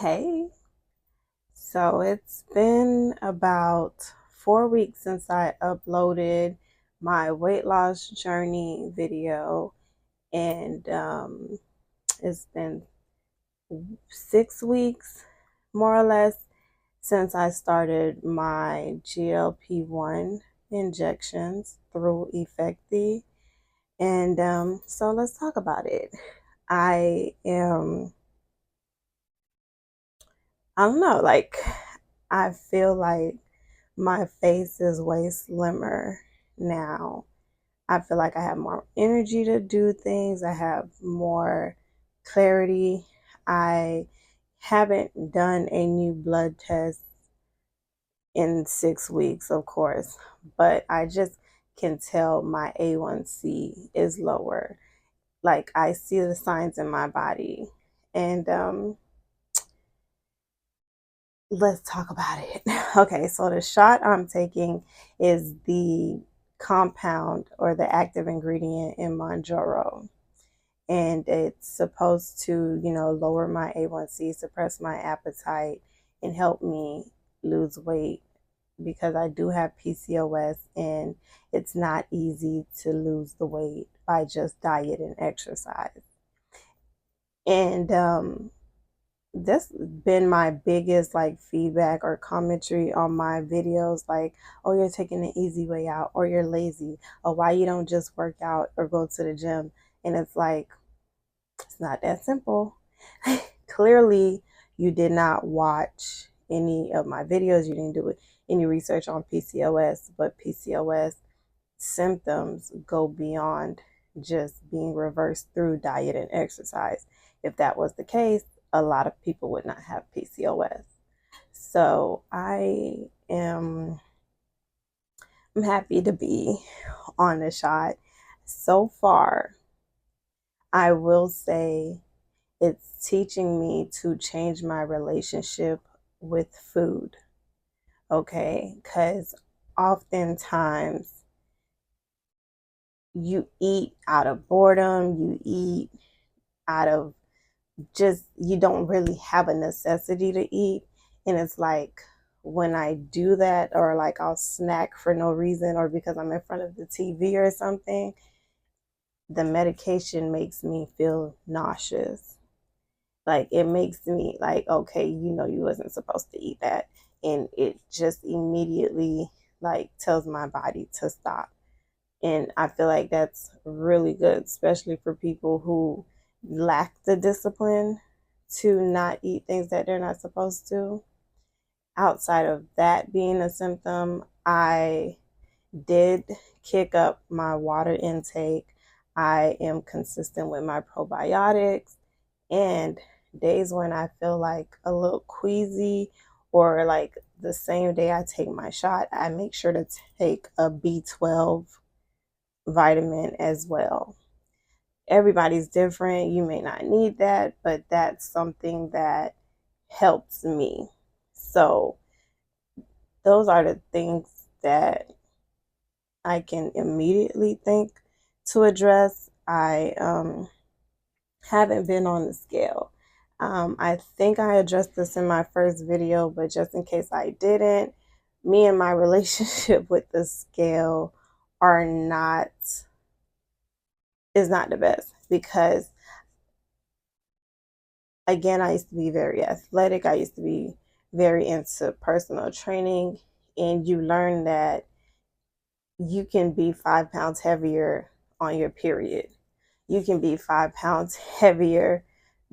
Hey, so it's been about 4 weeks since I uploaded my weight loss journey video, and it's been 6 weeks more or less since I started my GLP-1 injections through Effecti. And so let's talk about it. I am, I don't know, I feel like my face is way slimmer now. I feel like I have more energy to do things. I have more clarity. I haven't done a new blood test in 6 weeks, of course, but I just can tell my A1C is lower. Like, I see the signs in my body. And let's talk about it. Okay, so the shot I'm taking is the compound or the active ingredient in Monjaro. And it's supposed to, lower my A1C, suppress my appetite, and help me lose weight because I do have PCOS and it's not easy to lose the weight by just diet and exercise. And that's been my biggest feedback or commentary on my videos, like, oh, you're taking the easy way out, or you're lazy, or why you don't just work out or go to the gym. And it's like, it's not that simple. Clearly you did not watch any of my videos, you didn't do any research on PCOS, but PCOS symptoms go beyond just being reversed through diet and exercise. If that was the case, a lot of people would not have PCOS. So I'm happy to be on the shot. So far, I will say it's teaching me to change my relationship with food. Okay, because oftentimes you eat out of boredom, you eat out of just, you don't really have a necessity to eat. And it's like, when I do that, or like I'll snack for no reason, or because I'm in front of the TV or something, the medication makes me feel nauseous. Like, it makes me like, okay, you wasn't supposed to eat that. And it just immediately tells my body to stop. And I feel like that's really good, especially for people who lack the discipline to not eat things that they're not supposed to. Outside of that being a symptom, I did kick up my water intake. I am consistent with my probiotics, and days when I feel like a little queasy, or like the same day I take my shot, I make sure to take a B12 vitamin as well. Everybody's different. You may not need that, but that's something that helps me. So those are the things that I can immediately think to address. I haven't been on the scale. I think I addressed this in my first video, but just in case I didn't, me and my relationship with the scale are not is not the best, because again, I used to be very athletic. I used to be very into personal training, and you learn that you can be 5 pounds heavier on your period. You can be 5 pounds heavier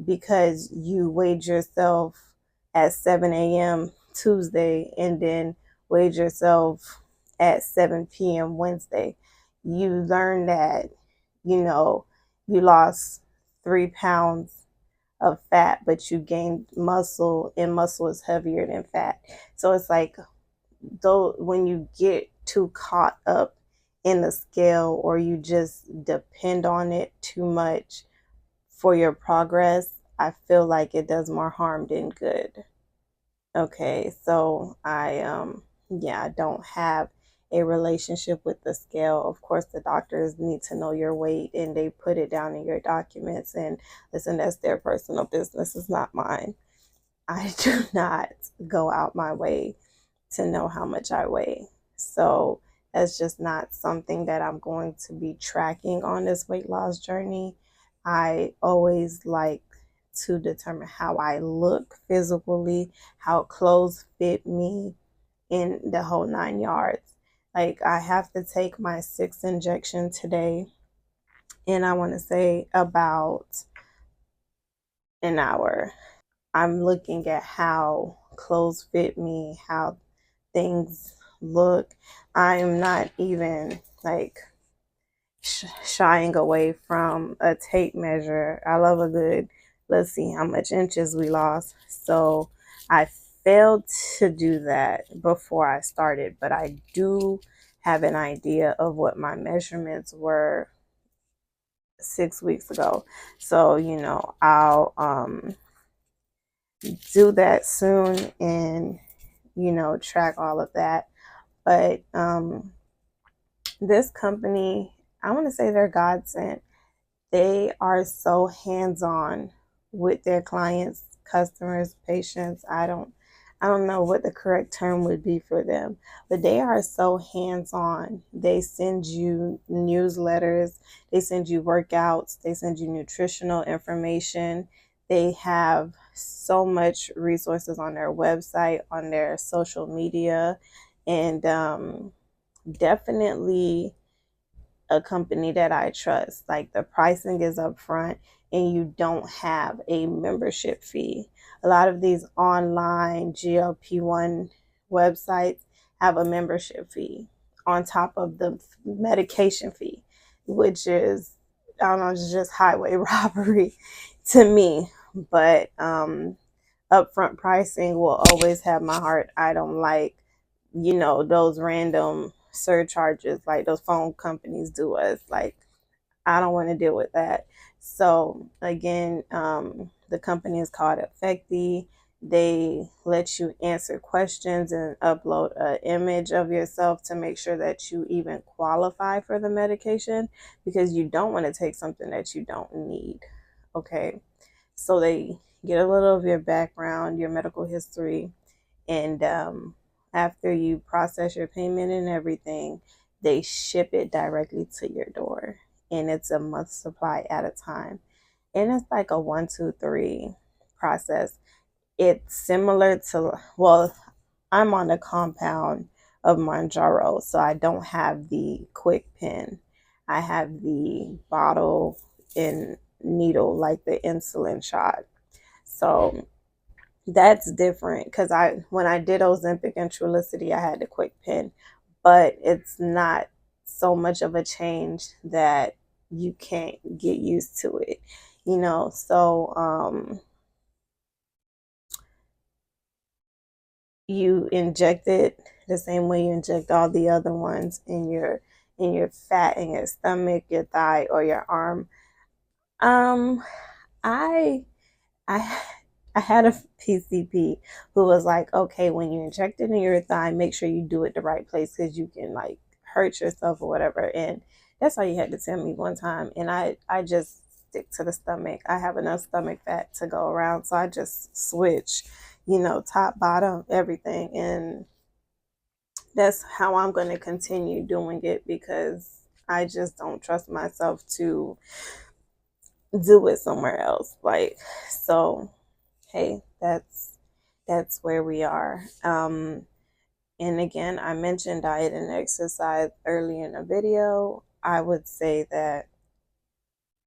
because you weighed yourself at 7 a.m. Tuesday and then weighed yourself at 7 p.m. Wednesday. You learn that, you lost 3 pounds of fat, but you gained muscle, and muscle is heavier than fat. So it's like, though, when you get too caught up in the scale, or you just depend on it too much for your progress, I feel like it does more harm than good. Okay, so I don't have a relationship with the scale. Of course, the doctors need to know your weight, and they put it down in your documents, and listen, that's their personal business, it's not mine. I do not go out my way to know how much I weigh. So that's just not something that I'm going to be tracking on this weight loss journey. I always like to determine how I look physically, how clothes fit me, in the whole 9 yards. Like, I have to take my sixth injection today, and I want to say about an hour. I'm looking at how clothes fit me, how things look. I am not even like shying away from a tape measure. I love a good, let's see how much inches we lost. So I failed to do that before I started, but I do have an idea of what my measurements were 6 weeks ago. So, I'll do that soon and, track all of that. But this company, I want to say they're godsend. They are so hands-on with their clients, customers, patients. I don't know what the correct term would be for them, but they are so hands-on. They send you newsletters, they send you workouts, they send you nutritional information. They have so much resources on their website, on their social media, and definitely a company that I trust. Like, the pricing is upfront and you don't have a membership fee. A lot of these online GLP-1 websites have a membership fee on top of the medication fee, which is, I don't know, it's just highway robbery to me. But upfront pricing will always have my heart. I don't like, those random surcharges like those phone companies do us. Like, I don't want to deal with that. So again, the company is called Effecti. They let you answer questions and upload an image of yourself to make sure that you even qualify for the medication, because you don't want to take something that you don't need. Okay. So they get a little of your background, your medical history, and after you process your payment and everything, they ship it directly to your door. And it's a month supply at a time. And it's like a 1, 2, 3 process. It's similar to, well, I'm on the compound of Manjaro, so I don't have the quick pen. I have the bottle and needle, like the insulin shot. So that's different, because when I did Ozempic and Trulicity, I had the quick pen, but it's not so much of a change that you can't get used to it, So you inject it the same way you inject all the other ones in your fat, in your stomach, your thigh, or your arm. Um, I I I had a PCP who was like, okay, when you inject it in your thigh, make sure you do it the right place, because you can like hurt yourself or whatever. And that's all you had to tell me one time. And I just stick to the stomach. I have enough stomach fat to go around, so I just switch, top, bottom, everything. And that's how I'm going to continue doing it, because I just don't trust myself to do it somewhere else. Like, so hey, that's where we are. And again, I mentioned diet and exercise early in the video. I would say that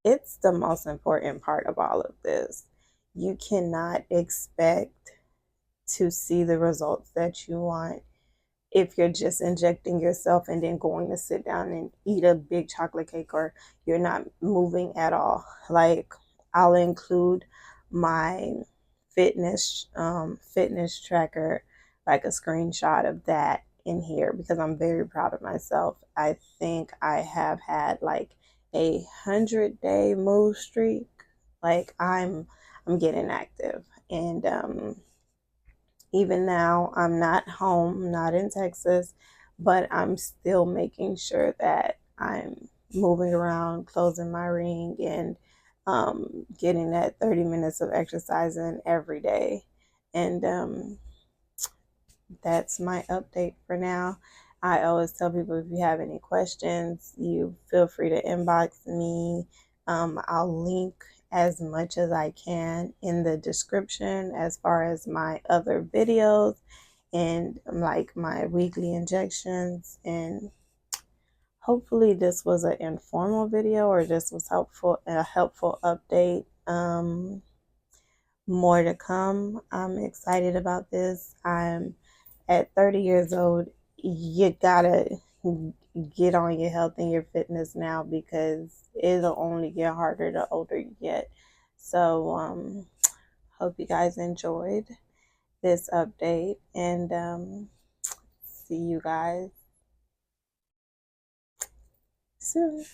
it's the most important part of all of this. You cannot expect to see the results that you want if you're just injecting yourself and then going to sit down and eat a big chocolate cake, or you're not moving at all. Like, I'll include my fitness tracker, like a screenshot of that in here, because I'm very proud of myself. I think I have had like 100-day move streak. Like, I'm getting active. And even now, I'm not home, not in Texas, but I'm still making sure that I'm moving around, closing my ring, and getting that 30 minutes of exercising every day. And that's my update for now. I always tell people, if you have any questions, you feel free to inbox me. I'll link as much as I can in the description as far as my other videos and like my weekly injections. And hopefully this was an informal video, or this was a helpful update. More to come. I'm excited about this. I'm at 30 years old. You gotta get on your health and your fitness now, because it'll only get harder the older you get. So hope you guys enjoyed this update, and see you guys soon.